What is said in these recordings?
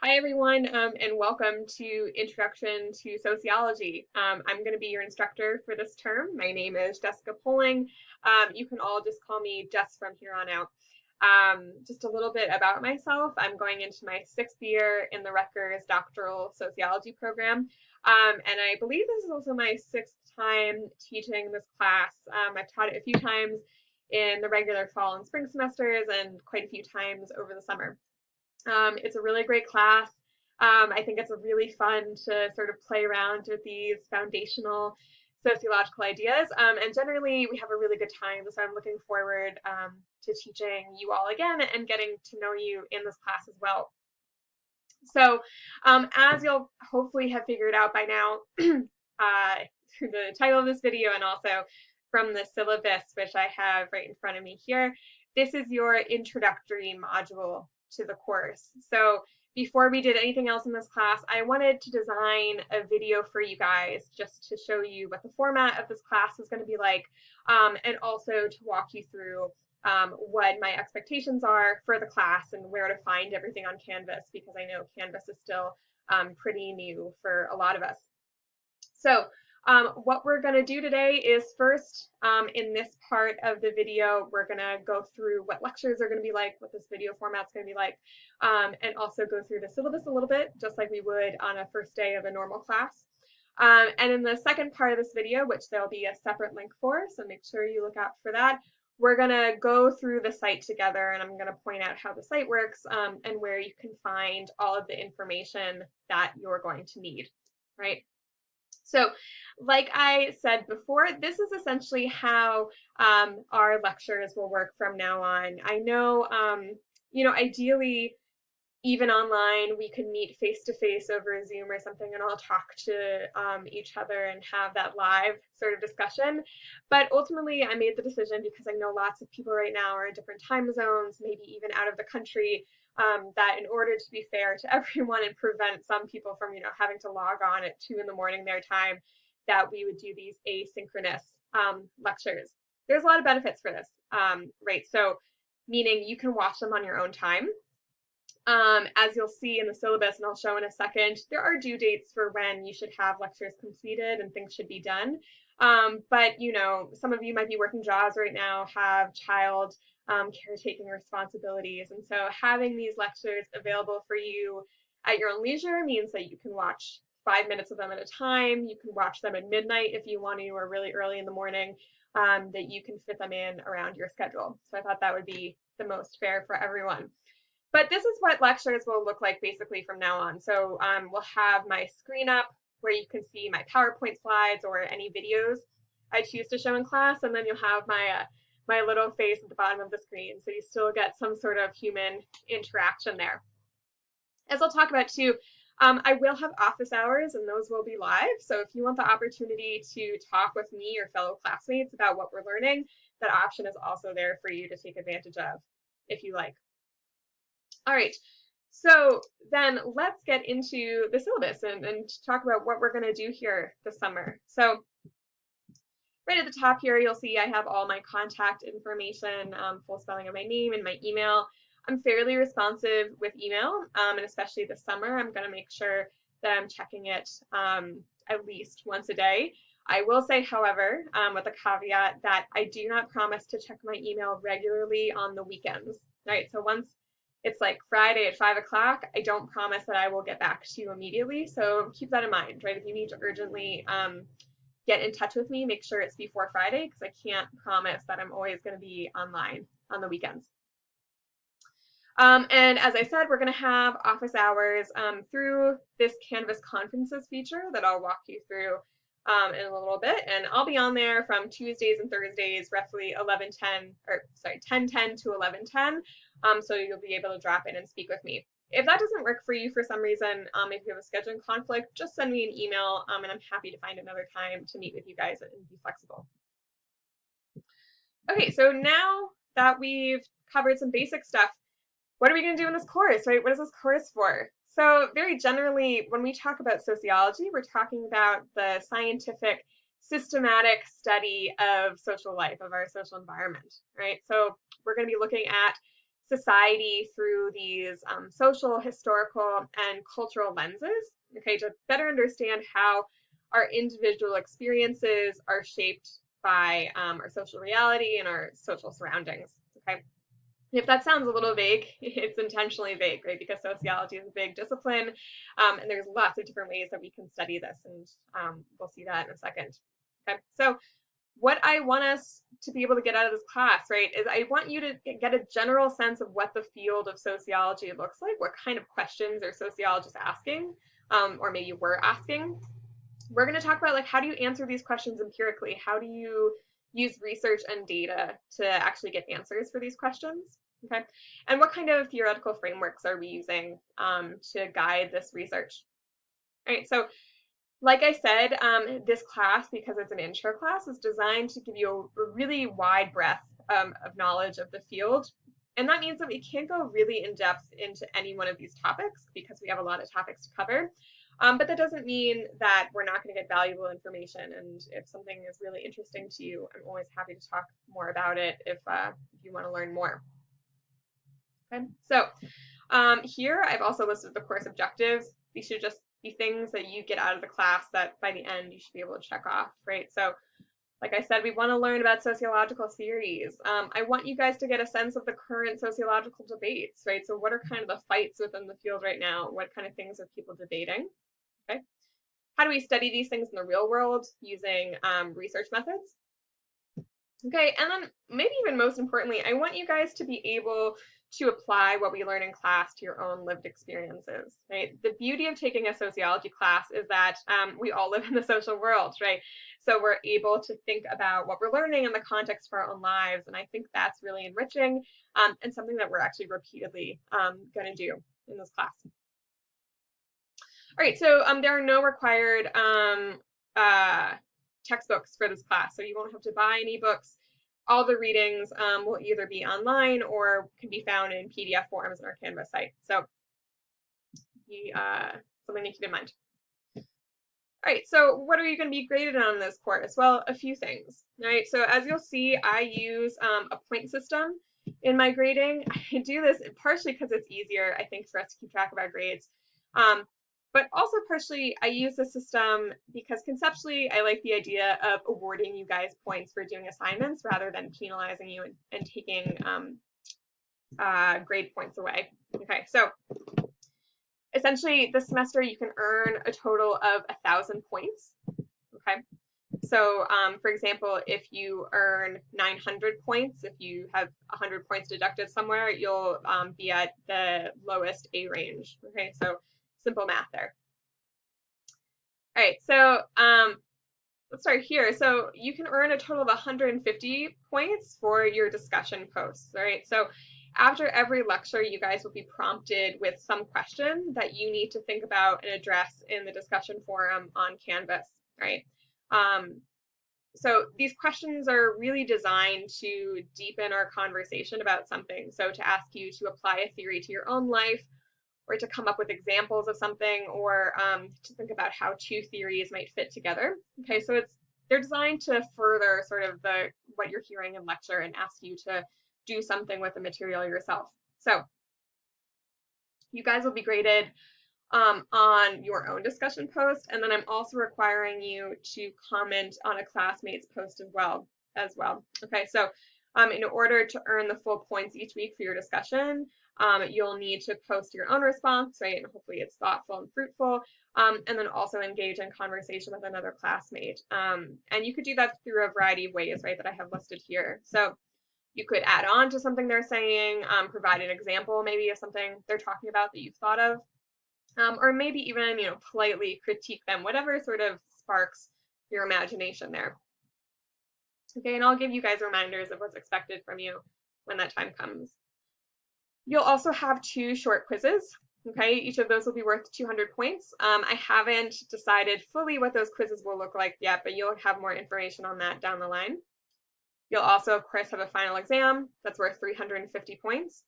Hi, everyone, and welcome to Introduction to Sociology. I'm going to be your instructor for this term. My name is Jessica Poling. You can all just call me Jess from here on out. Just a little bit about myself. I'm going into my 6th year in the Rutgers Doctoral Sociology program, and I believe this is also my 6th time teaching this class. I've taught it a few times in the regular fall and spring semesters and quite a few times over the summer. It's a really great class. I think it's really fun to sort of play around with these foundational sociological ideas. And generally, we have a really good time. So I'm looking forward to teaching you all again and getting to know you in this class as well. So as you'll hopefully have figured out by now, through the title of this video and also from the syllabus, which I have right in front of me here, this is your introductory module to the course. So before we did anything else in this class, I wanted to design a video for you guys just to show you what the format of this class is going to be like, and also to walk you through what my expectations are for the class and where to find everything on Canvas, because I know Canvas is still pretty new for a lot of us. So what we're going to do today is first, in this part of the video, we're going to go through what lectures are going to be like, what this video format is going to be like, and also go through the syllabus a little bit, just like we would on a first day of a normal class. And in the second part of this video, which there'll be a separate link for, so make sure you look out for that, we're going to go through the site together, and I'm going to point out how the site works and where you can find all of the information that you're going to need, right? So like I said before, this is essentially how our lectures will work from now on. I know, ideally, even online, we could meet face to face over Zoom or something and all talk to each other and have that live sort of discussion. But ultimately, I made the decision because I know lots of people right now are in different time zones, maybe even out of the country, that in order to be fair to everyone and prevent some people from, having to log on at 2 in the morning their time, that we would do these asynchronous lectures. There's a lot of benefits for this, right? So, meaning you can watch them on your own time. As you'll see in the syllabus, and I'll show in a second, there are due dates for when you should have lectures completed and things should be done. But some of you might be working jobs right now, have child caretaking responsibilities, and so having these lectures available for you at your own leisure means that you can watch 5 minutes of them at a time. You can watch them at midnight if you want to, or really early in the morning, that you can fit them in around your schedule. So I thought that would be the most fair for everyone. But this is what lectures will look like basically from now on. So we'll have my screen up where you can see my PowerPoint slides or any videos I choose to show in class, and then you'll have my little face at the bottom of the screen, so you still get some sort of human interaction there. As I'll talk about too, I will have office hours, and those will be live. So if you want the opportunity to talk with me or fellow classmates about what we're learning, that option is also there for you to take advantage of if you like. All right, so then let's get into the syllabus and talk about what we're going to do here this summer. So right at the top here, you'll see I have all my contact information, full spelling of my name and my email. I'm fairly responsive with email, and especially this summer, I'm going to make sure that I'm checking it at least once a day. I will say, however, with a caveat that I do not promise to check my email regularly on the weekends, right? So once it's like Friday at 5 o'clock, I don't promise that I will get back to you immediately. So keep that in mind, right? If you need to urgently get in touch with me, make sure it's before Friday, because I can't promise that I'm always going to be online on the weekends. And as I said, we're going to have office hours through this Canvas conferences feature that I'll walk you through in a little bit. And I'll be on there from Tuesdays and Thursdays, roughly 10:10 to 11:10. So you'll be able to drop in and speak with me. If that doesn't work for you for some reason, if you have a scheduling conflict, just send me an email, and I'm happy to find another time to meet with you guys and be flexible. Okay, so now that we've covered some basic stuff, what are we going to do in this course, right? What is this course for? So very generally, when we talk about sociology, we're talking about the scientific, systematic study of social life, of our social environment, right? So we're going to be looking at society through these social, historical, and cultural lenses, okay, to better understand how our individual experiences are shaped by our social reality and our social surroundings, okay? If that sounds a little vague, it's intentionally vague, right? Because sociology is a big discipline, and there's lots of different ways that we can study this, and we'll see that in a second. Okay, so what I want us to be able to get out of this class, right, is I want you to get a general sense of what the field of sociology looks like, what kind of questions are sociologists asking, or maybe were asking. We're going to talk about, like, how do you answer these questions empirically? How do you use research and data to actually get answers for these questions? Okay, and what kind of theoretical frameworks are we using to guide this research? All right, so like I said, this class, because it's an intro class, is designed to give you a really wide breadth of knowledge of the field. And that means that we can't go really in depth into any one of these topics because we have a lot of topics to cover. But that doesn't mean that we're not going to get valuable information. And if something is really interesting to you, I'm always happy to talk more about it if you want to learn more. Okay, so here I've also listed the course objectives. These should just be things that you get out of the class that by the end you should be able to check off, right? So like I said, we want to learn about sociological theories. I want you guys to get a sense of the current sociological debates, right? So what are kind of the fights within the field right now? What kind of things are people debating? Okay. How do we study these things in the real world using research methods? Okay, and then maybe even most importantly, I want you guys to be able to apply what we learn in class to your own lived experiences, right? The beauty of taking a sociology class is that we all live in the social world, right? So we're able to think about what we're learning in the context of our own lives, and I think that's really enriching and something that we're actually repeatedly going to do in this class. All right, so there are no required textbooks for this class, so you won't have to buy any books. All the readings will either be online or can be found in PDF forms on our Canvas site. So something to keep in mind. All right, so what are you going to be graded on in this course? Well, a few things. All right, so as you'll see, I use a point system in my grading. I do this partially because it's easier, I think, for us to keep track of our grades. But also partially, I use the system because conceptually, I like the idea of awarding you guys points for doing assignments rather than penalizing you and taking grade points away. Okay, so essentially this semester you can earn a total of 1,000 points. Okay, so for example, if you earn 900 points, if you have 100 points deducted somewhere, you'll be at the lowest A range. Okay, so simple math there. All right, so let's start here. So you can earn a total of 150 points for your discussion posts. All right, so after every lecture, you guys will be prompted with some question that you need to think about and address in the discussion forum on Canvas. Right. So these questions are really designed to deepen our conversation about something. So to ask you to apply a theory to your own life, or to come up with examples of something, or to think about how two theories might fit together. Okay, so they're designed to further sort of what you're hearing in lecture and ask you to do something with the material yourself. So you guys will be graded on your own discussion post, and then I'm also requiring you to comment on a classmate's post as well. Okay, so in order to earn the full points each week for your discussion, you'll need to post your own response, right? And hopefully it's thoughtful and fruitful, and then also engage in conversation with another classmate. And you could do that through a variety of ways, right, that I have listed here. So you could add on to something they're saying, provide an example maybe of something they're talking about that you've thought of, or maybe even, politely critique them, whatever sort of sparks your imagination there. Okay, and I'll give you guys reminders of what's expected from you when that time comes. You'll also have 2 short quizzes. Okay, each of those will be worth 200 points. I haven't decided fully what those quizzes will look like yet, but you'll have more information on that down the line. You'll also, of course, have a final exam that's worth 350 points.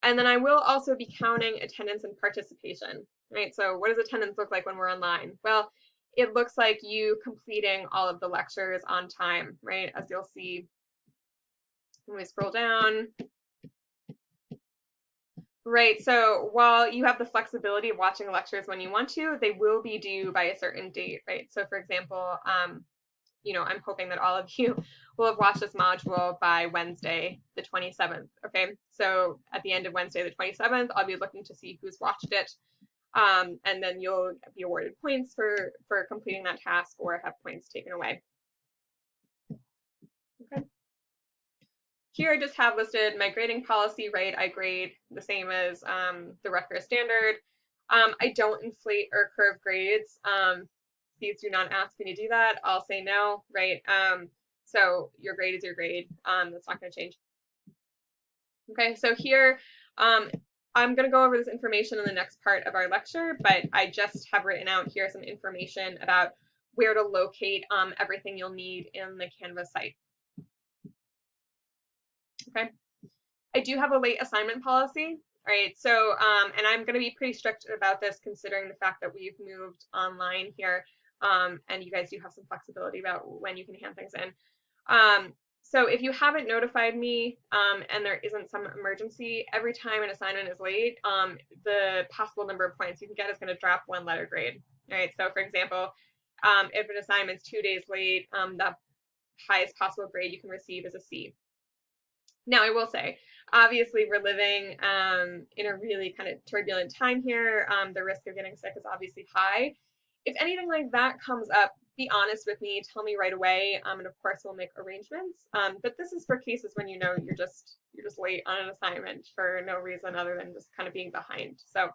And then I will also be counting attendance and participation, right? So what does attendance look like when we're online? Well, it looks like you completing all of the lectures on time, right? As you'll see when we scroll down. Right. So while you have the flexibility of watching lectures when you want to, they will be due by a certain date, right? So for example, I'm hoping that all of you will have watched this module by Wednesday, the 27th. Okay. So at the end of Wednesday, the 27th, I'll be looking to see who's watched it. And then you'll be awarded points for completing that task or have points taken away. Okay. Here I just have listed my grading policy, right? I grade the same as the Rutgers standard. I don't inflate or curve grades. Please do not ask me to do that. I'll say no, right? So your grade is your grade. That's not going to change. Okay, so here I'm going to go over this information in the next part of our lecture, but I just have written out here some information about where to locate everything you'll need in the Canvas site. Okay, I do have a late assignment policy. All right, so and I'm going to be pretty strict about this considering the fact that we've moved online here, and you guys do have some flexibility about when you can hand things in. So if you haven't notified me and there isn't some emergency, every time an assignment is late, the possible number of points you can get is going to drop one letter grade. All right, so for example, if an assignment's 2 days late, the highest possible grade you can receive is a C. Now, I will say, obviously, we're living in a really kind of turbulent time here. The risk of getting sick is obviously high. If anything like that comes up, be honest with me, tell me right away, and of course we'll make arrangements. But this is for cases when you know you're just late on an assignment for no reason other than just kind of being behind. So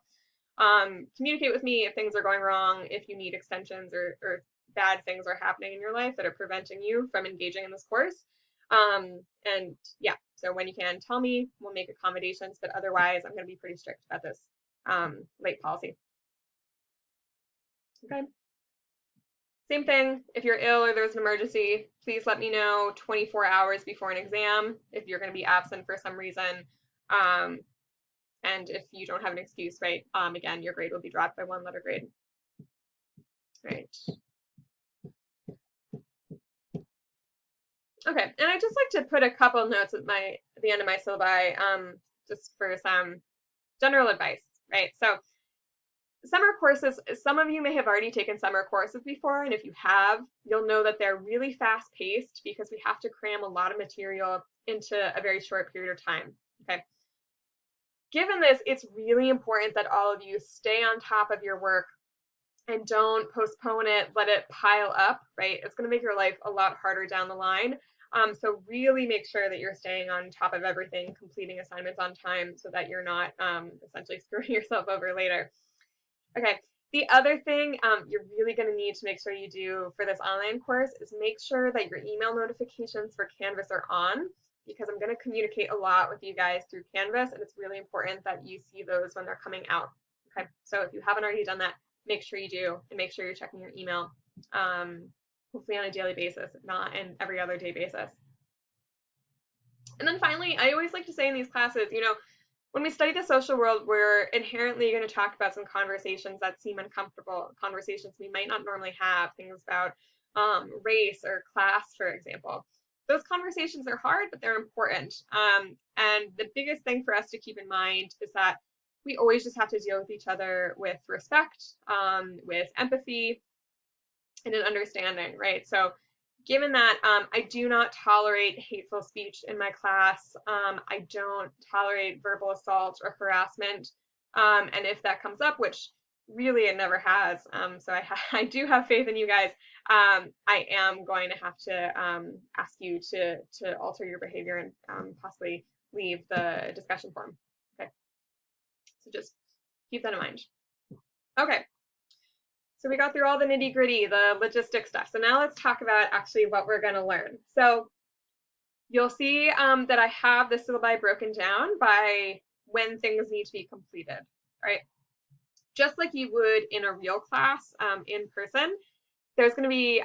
communicate with me if things are going wrong, if you need extensions or bad things are happening in your life that are preventing you from engaging in this course. And yeah, so when you can, tell me, we'll make accommodations, but otherwise I'm going to be pretty strict about this late policy. Okay. Same thing, if you're ill or there's an emergency, please let me know 24 hours before an exam if you're going to be absent for some reason. And if you don't have an excuse, right, again, your grade will be dropped by one letter grade. Right. Okay, and I just like to put a couple notes at the end of my syllabi, just for some general advice, right? So summer courses, some of you may have already taken summer courses before, and if you have, you'll know that they're really fast-paced because we have to cram a lot of material into a very short period of time, okay? Given this, it's really important that all of you stay on top of your work and don't postpone it, let it pile up, right? It's going to make your life a lot harder down the line. So really make sure that you're staying on top of everything, completing assignments on time so that you're not essentially screwing yourself over later. Okay, the other thing you're really going to need to make sure you do for this online course is make sure that your email notifications for Canvas are on, because I'm going to communicate a lot with you guys through Canvas, and it's really important that you see those when they're coming out. Okay, so if you haven't already done that, make sure you do, and make sure you're checking your email, hopefully on a daily basis, if not an every other day basis. And then finally, I always like to say in these classes, when we study the social world, we're inherently going to talk about some conversations that seem uncomfortable, conversations we might not normally have, things about race or class, for example. Those conversations are hard, but they're important. And the biggest thing for us to keep in mind is that we always just have to deal with each other with respect, with empathy, and an understanding, right? So given that, I do not tolerate hateful speech in my class. I don't tolerate verbal assault or harassment. And if that comes up, which really it never has, so I do have faith in you guys, I am going to have to ask you to alter your behavior and possibly leave the discussion forum. Okay, so just keep that in mind. Okay. So we got through all the nitty gritty, the logistic stuff. So now let's talk about actually what we're going to learn. So you'll see that I have the syllabi broken down by when things need to be completed, right? Just like you would in a real class in person, there's going to be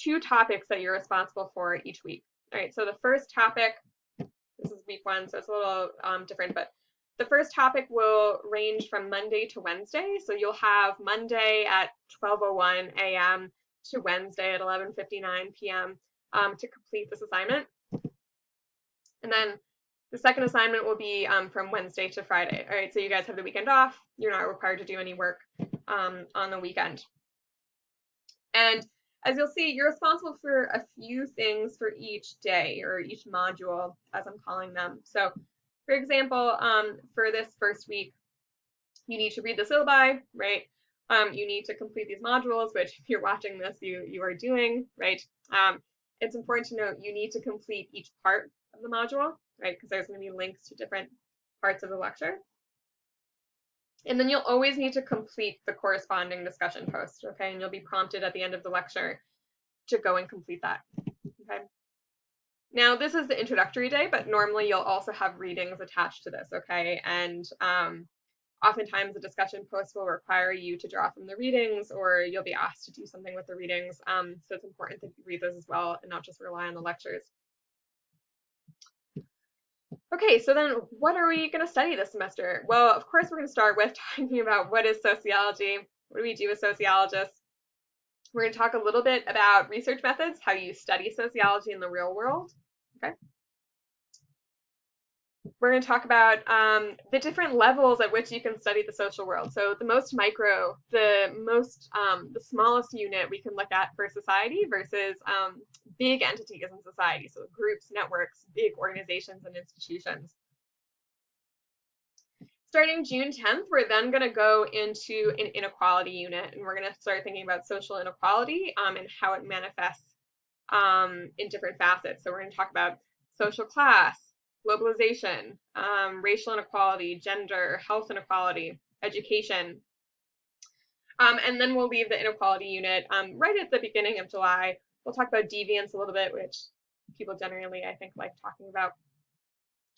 2 topics that you're responsible for each week. All right, so the first topic, this is week 1, so it's a little different, but the first topic will range from Monday to Wednesday. So you'll have Monday at 12:01 a.m. to Wednesday at 11:59 p.m. To complete this assignment. And then The second assignment will be from Wednesday to Friday. All right, so you guys have the weekend off. You're not required to do any work on the weekend. And as you'll see, you're responsible for a few things for each day or each module, as I'm calling them. So, for example, for this first week, you need to read the syllabi, right? You need to complete these modules, which if you're watching this, you are doing, right? It's important to note you need to complete each part of the module, right? Because there's going to be links to different parts of the lecture. And then you'll always need to complete the corresponding discussion post, okay? And you'll be prompted at the end of the lecture to go and complete that, okay? Now, this is the introductory day, but normally you'll also have readings attached to this, okay? And oftentimes the discussion post will require you to draw from the readings, or you'll be asked to do something with the readings. So it's important that you read those as well and not just rely on the lectures. Okay, so then what are we going to study this semester? Well, of course, we're going to start with talking about what is sociology. What do we do as sociologists? We're going to talk a little bit about research methods, how you study sociology in the real world. Okay. We're going to talk about the different levels at which you can study the social world. So the most micro, the smallest unit we can look at for society versus big entities in society. So groups, networks, big organizations and institutions. Starting June 10th, we're then going to go into an inequality unit, and we're going to start thinking about social inequality and how it manifests in different facets. So we're going to talk about social class, globalization, racial inequality, gender, health inequality, education. And then we'll leave the inequality unit right at the beginning of July. We'll talk about deviance a little bit, which people generally, I think, like talking about.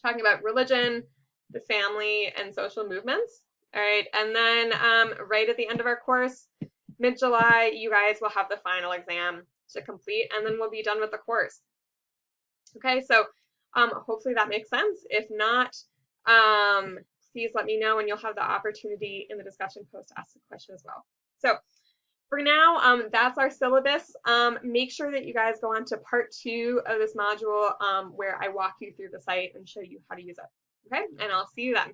Talking about religion, the family, and social movements. All right, and then right at the end of our course, mid-July, you guys will have the final exam to complete, and then we'll be done with the course. Okay, so hopefully that makes sense. If not, please let me know, and you'll have the opportunity in the discussion post to ask a question as well. So for now, that's our syllabus. Make sure that you guys go on to part 2 of this module where I walk you through the site and show you how to use it. Okay, and I'll see you then.